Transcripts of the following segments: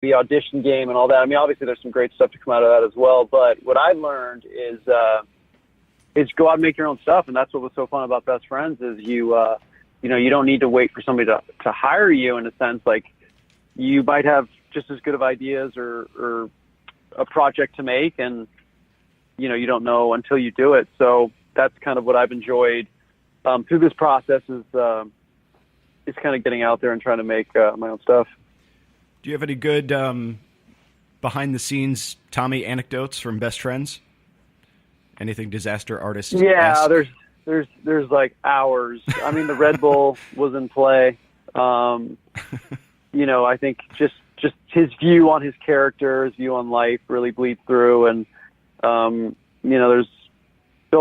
the audition game and all that. I mean, obviously there's some great stuff to come out of that as well. But what I learned is go out and make your own stuff. And that's what was so fun about Best Friends is you don't need to wait for somebody to hire you, in a sense. Like, you might have just as good of ideas or a project to make, and, you don't know until you do it. So that's kind of what I've enjoyed through this process is kind of getting out there and trying to make my own stuff. Do you have any good behind-the-scenes Tommy anecdotes from Best Friends? Anything disaster artist? Yeah, there's like hours. I mean, the Red Bull was in play. I think just his view on his character, his view on life really bleeds through, and there'll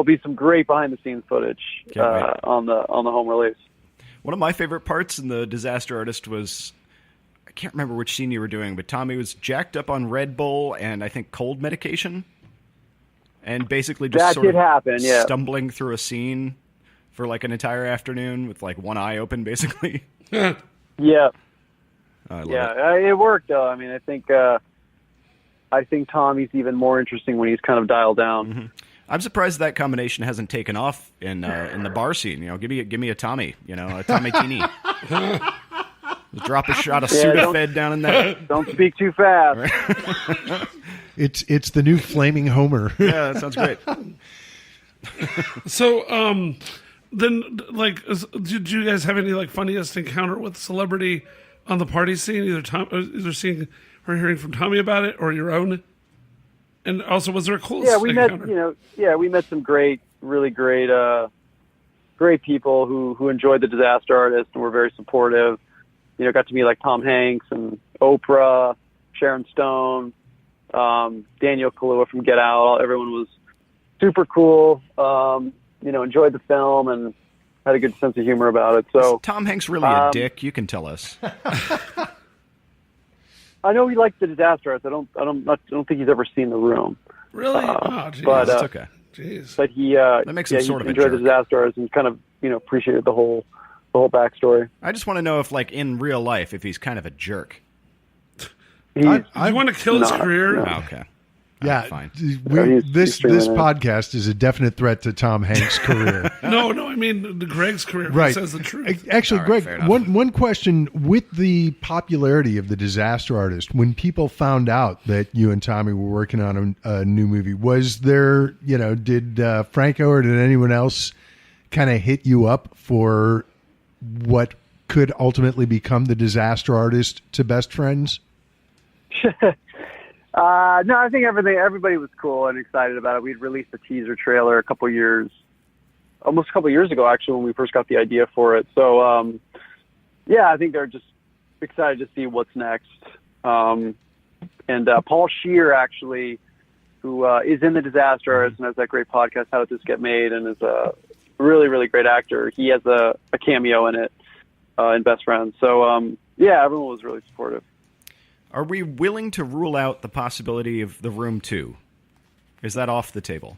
be some great behind-the-scenes footage on the home release. One of my favorite parts in the Disaster Artist was, I can't remember which scene you were doing, but Tommy was jacked up on Red Bull and I think cold medication, and basically just stumbling through a scene for like an entire afternoon with like one eye open, basically. Yeah. It worked though. I mean, I think Tommy's even more interesting when he's kind of dialed down. Mm-hmm. I'm surprised that combination hasn't taken off in the bar scene. Give me a Tommy, a Tommy Teeny. Drop a shot of Sudafed down in there. Don't speak too fast. It's the new Flaming Homer. Yeah, that sounds great. So, then, like, did you guys have any like funniest encounter with celebrity on the party scene? Either seeing or hearing from Tommy about it, or your own. And also, was there a cool encounter? We met some really great people who enjoyed the Disaster Artist and were very supportive. Got to meet like Tom Hanks and Oprah, Sharon Stone, Daniel Kaluuya from Get Out. Everyone was super cool. Enjoyed the film and had a good sense of humor about it. So is Tom Hanks really a dick? You can tell us. I know he likes the Disaster Artist. I don't think he's ever seen The Room. Really? But that's okay. Jeez. But he that makes him sort of enjoyed the Disaster Artist and kind of appreciated the whole backstory. I just want to know if, like, in real life, if he's kind of a jerk. I want to kill his career. No. Oh, okay. Yeah, fine. This podcast is a definite threat to Tom Hanks' career. No, I mean Greg's career. Right. Says the truth. Actually, All right, Greg, one question: with the popularity of the Disaster Artist, when people found out that you and Tommy were working on a new movie, was there, did Franco or did anyone else kind of hit you up for what could ultimately become the Disaster Artist to Best Friends? No, I think everybody was cool and excited about it. We'd released a teaser trailer almost a couple years ago, actually, when we first got the idea for it. So, I think they're just excited to see what's next. And Paul Scheer, actually, who is in the Disaster Artist and has that great podcast, How Did This Get Made, and is a really, really great actor. He has a cameo in it, in Best Friends. So, everyone was really supportive. Are we willing to rule out the possibility of The Room 2? Is that off the table?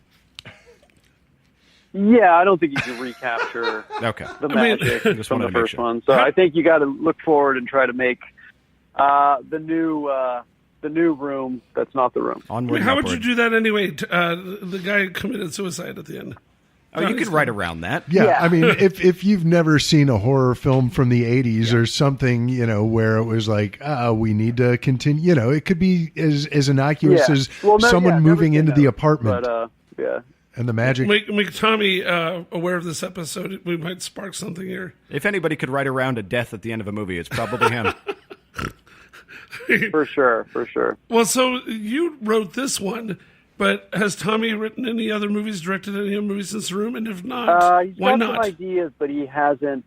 Yeah, I don't think you can recapture the magic from the first one. So I think you got to look forward and try to make the new Room that's not The Room. How would you do that anyway? The guy committed suicide at the end. Oh, you could write around that. Yeah, I mean, if you've never seen a horror film from the 80s or something, where it was like, we need to continue, it could be as innocuous as someone moving into the apartment. But, and the magic. Make Tommy aware of this episode. We might spark something here. If anybody could write around a death at the end of a movie, it's probably him. For sure. Well, so you wrote this one. But has Tommy written any other movies, directed any other movies since The Room? And if not, why not? He's got some ideas, but he hasn't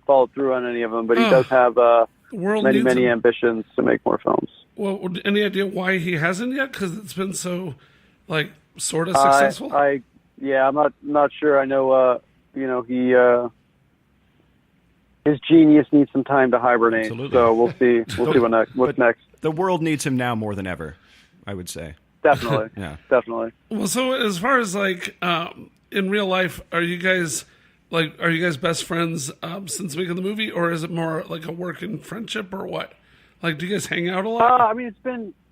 followed through on any of them. But he does have many ambitions to make more films. Well, any idea why he hasn't yet? Because it's been so, sort of successful. I'm not sure. I know, his genius needs some time to hibernate. Absolutely. So we'll see. We'll see what's next. The world needs him now more than ever, I would say. Definitely. Yeah. Definitely. Well, so as far as in real life, are you guys best friends since making the movie, or is it more like a working friendship, or what? Like, do you guys hang out a lot? I mean,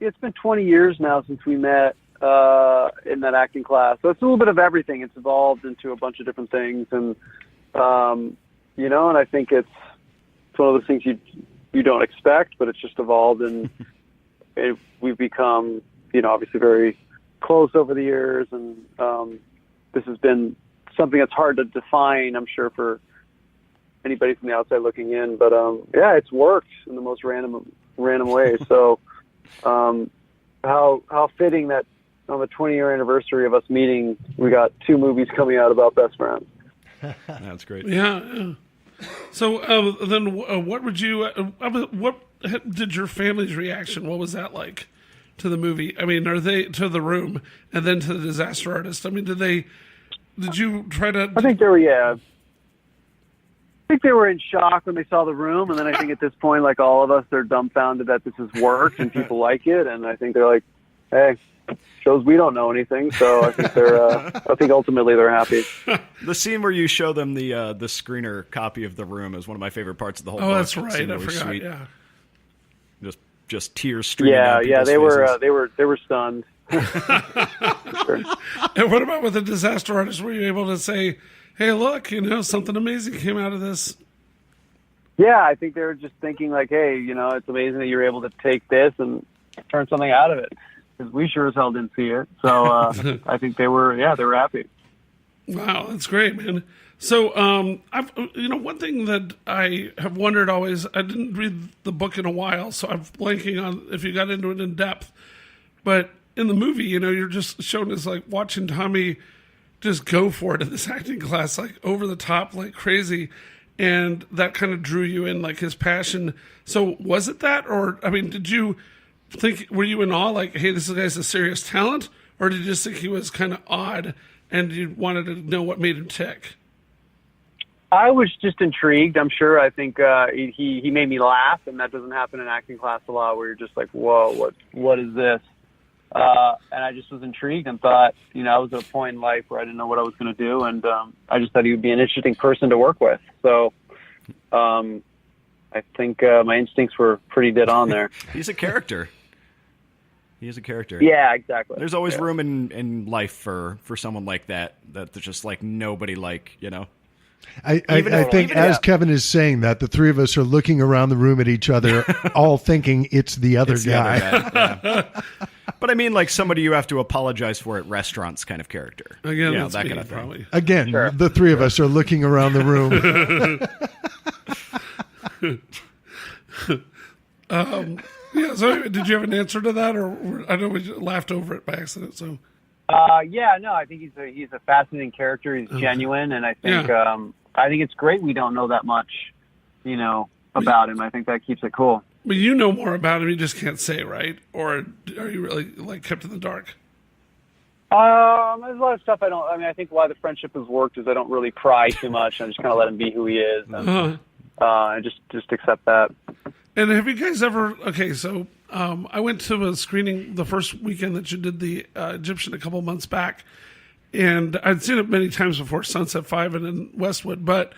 it's been 20 years now since we met in that acting class. So it's a little bit of everything. It's evolved into a bunch of different things, and and I think it's one of those things you don't expect, but it's just evolved, and we've become, obviously very close over the years, and this has been something that's hard to define, I'm sure, for anybody from the outside looking in. But it's worked in the most random way. So how fitting that on the 20-year anniversary of us meeting, we got 2 movies coming out about best friends. That's great. Yeah. So then, what would you? What did your family's reaction? What was that like to the movie? I mean, are they to The Room and then to The Disaster Artist? I mean, did you try to? I think they were. Yeah. I think they were in shock when they saw The Room, and then I think at this point, like all of us, they're dumbfounded that this has worked and people like it, and I think they're like, "Hey, shows we don't know anything." So I think I think ultimately they're happy. The scene where you show them the screener copy of The Room is one of my favorite parts of the whole book. Oh, that's right. I really forgot. sweet. Yeah. Just tears streaming down Yeah. people's faces. They were stunned. Sure. And what about with The Disaster Artist? Were you able to say, "Hey, look, something amazing came out of this"? Yeah, I think they were just thinking like, "Hey, it's amazing that you're able to take this and turn something out of it." Because we sure as hell didn't see it. So I think they were happy. Wow, that's great, man. So, I've one thing that I have wondered always, I didn't read the book in a while, so I'm blanking on if you got into it in depth. But in the movie, you're just shown as like watching Tommy just go for it in this acting class, like over the top, like crazy. And that kind of drew you in, like his passion. So was it that? Or, I mean, did you were you in awe, like, hey, this guy's a serious talent? Or did you just think he was kind of odd and you wanted to know what made him tick? I was just intrigued. I'm sure. I think he made me laugh, and that doesn't happen in acting class a lot, where you're just like, "Whoa, what is this?" And I just was intrigued and thought, I was at a point in life where I didn't know what I was going to do, and I just thought he would be an interesting person to work with. So I think my instincts were pretty dead on there. He's a character. He's a character. Yeah, exactly. There's always room in life for someone like that. That's just like nobody like. I think as Kevin is saying that, the three of us are looking around the room at each other, all thinking it's the other guy. Yeah. But I mean, like somebody you have to apologize for at restaurants kind of character. Again, that kind of thing. Probably. Again, Sure. The three of us are looking around the room. Yeah. So, did you have an answer to that, or I know we laughed over it by accident? So, no, I think he's a fascinating character. He's genuine, and I think it's great we don't know that much, about him. I think that keeps it cool. But you know more about him, you just can't say, right? Or are you really like kept in the dark? There's a lot of stuff I think why the friendship has worked is I don't really pry too much. I just kind of let him be who he is, and just accept that. And have you guys ever? Okay, so I went to a screening the first weekend that you did the Egyptian a couple months back, and I'd seen it many times before, Sunset 5 and in Westwood, but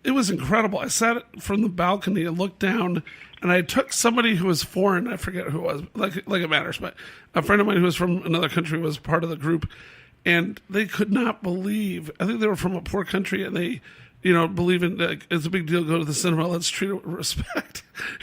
it was incredible. I sat from the balcony and looked down, and I took somebody who was foreign. I forget who it was, like it matters, but a friend of mine who was from another country was part of the group, and they could not believe. I think they were from a poor country, and they, believe in it's a big deal. Go to the cinema. Let's treat it with respect.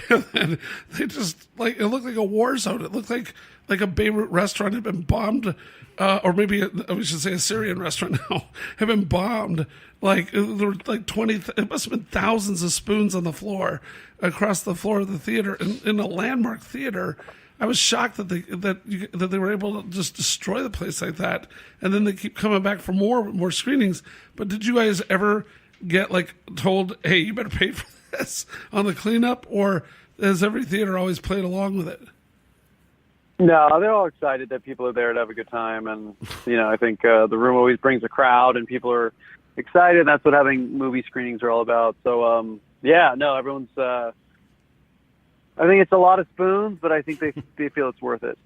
And then they just it looked like a war zone. It looked like a Beirut restaurant had been bombed, or maybe we should say a Syrian restaurant now had been bombed. Like there were like 20. It must have been thousands of spoons on the floor across the floor of the theater in a landmark theater. I was shocked that they were able to just destroy the place like that, and then they keep coming back for more screenings. But did you guys ever get told, "Hey, you better pay for this" on the cleanup, or has every theater always played along with it? No, they're all excited that people are there to have a good time, and I think the room always brings a crowd, and people are excited. And that's what having movie screenings are all about. So everyone's. I think it's a lot of spoons, but I think they feel it's worth it.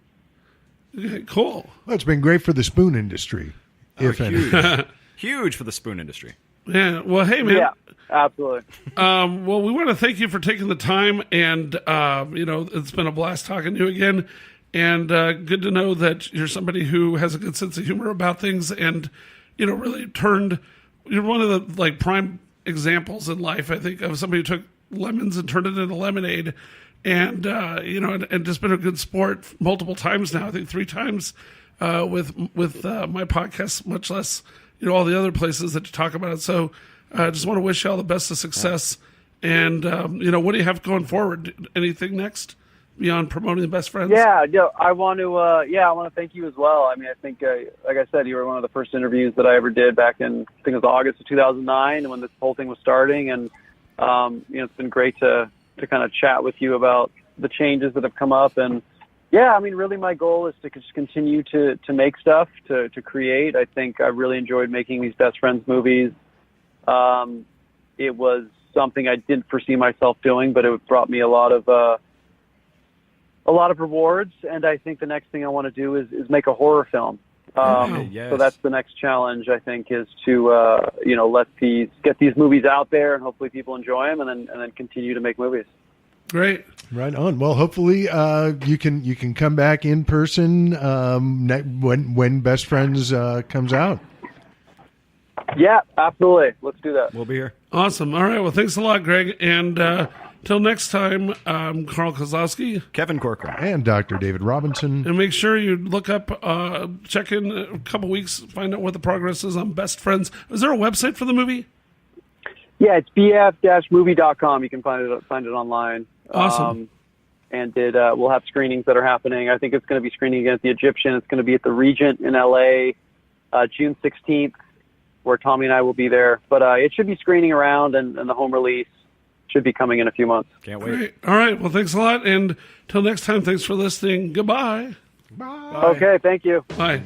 Okay, cool. Well, it's been great for the spoon industry, if any. Huge for the spoon industry. Yeah. Well, hey, man. Yeah, absolutely. Well, we want to thank you for taking the time, and it's been a blast talking to you again. And good to know that you're somebody who has a good sense of humor about things, and really you're one of the like prime examples in life, I think, of somebody who took lemons and turned it into lemonade, and and just been a good sport multiple times now. I think 3 times with my podcast, much less all the other places that you talk about it. So I just want to wish you all the best of success. And what do you have going forward? Anything next beyond promoting the Best Friends? Yeah, I want to thank you as well. I mean, I think, like I said, you were one of the first interviews that I ever did back in, I think it was August of 2009 when this whole thing was starting. And, it's been great to kind of chat with you about the changes that have come up. And yeah, I mean, really my goal is to just continue to make stuff, to create. I think I really enjoyed making these Best Friends movies. It was something I didn't foresee myself doing, but it brought me a lot of rewards. And I think the next thing I want to do is make a horror film. Yes. So that's the next challenge, I think, is to get these movies out there, and hopefully people enjoy them, and then continue to make movies. Great. Right on. Well, hopefully you can come back in person when Best Friends comes out. Yeah, absolutely. Let's do that. We'll be here. Awesome. All right. Well, thanks a lot, Greg. And till next time, I'm Carl Kozlowski. Kevin Corcoran. And Dr. David Robinson. And make sure you look up, check in a couple weeks, find out what the progress is on Best Friends. Is there a website for the movie? Yeah, it's bf-movie.com. You can find it online. Awesome. We'll have screenings that are happening. I think it's going to be screening again at the Egyptian. It's going to be at the Regent in LA, June 16th, where Tommy and I will be there. But it should be screening around, and the home release should be coming in a few months. Can't wait. Great. All right. Well, thanks a lot. And till next time, thanks for listening. Goodbye. Bye. Okay, thank you. Bye.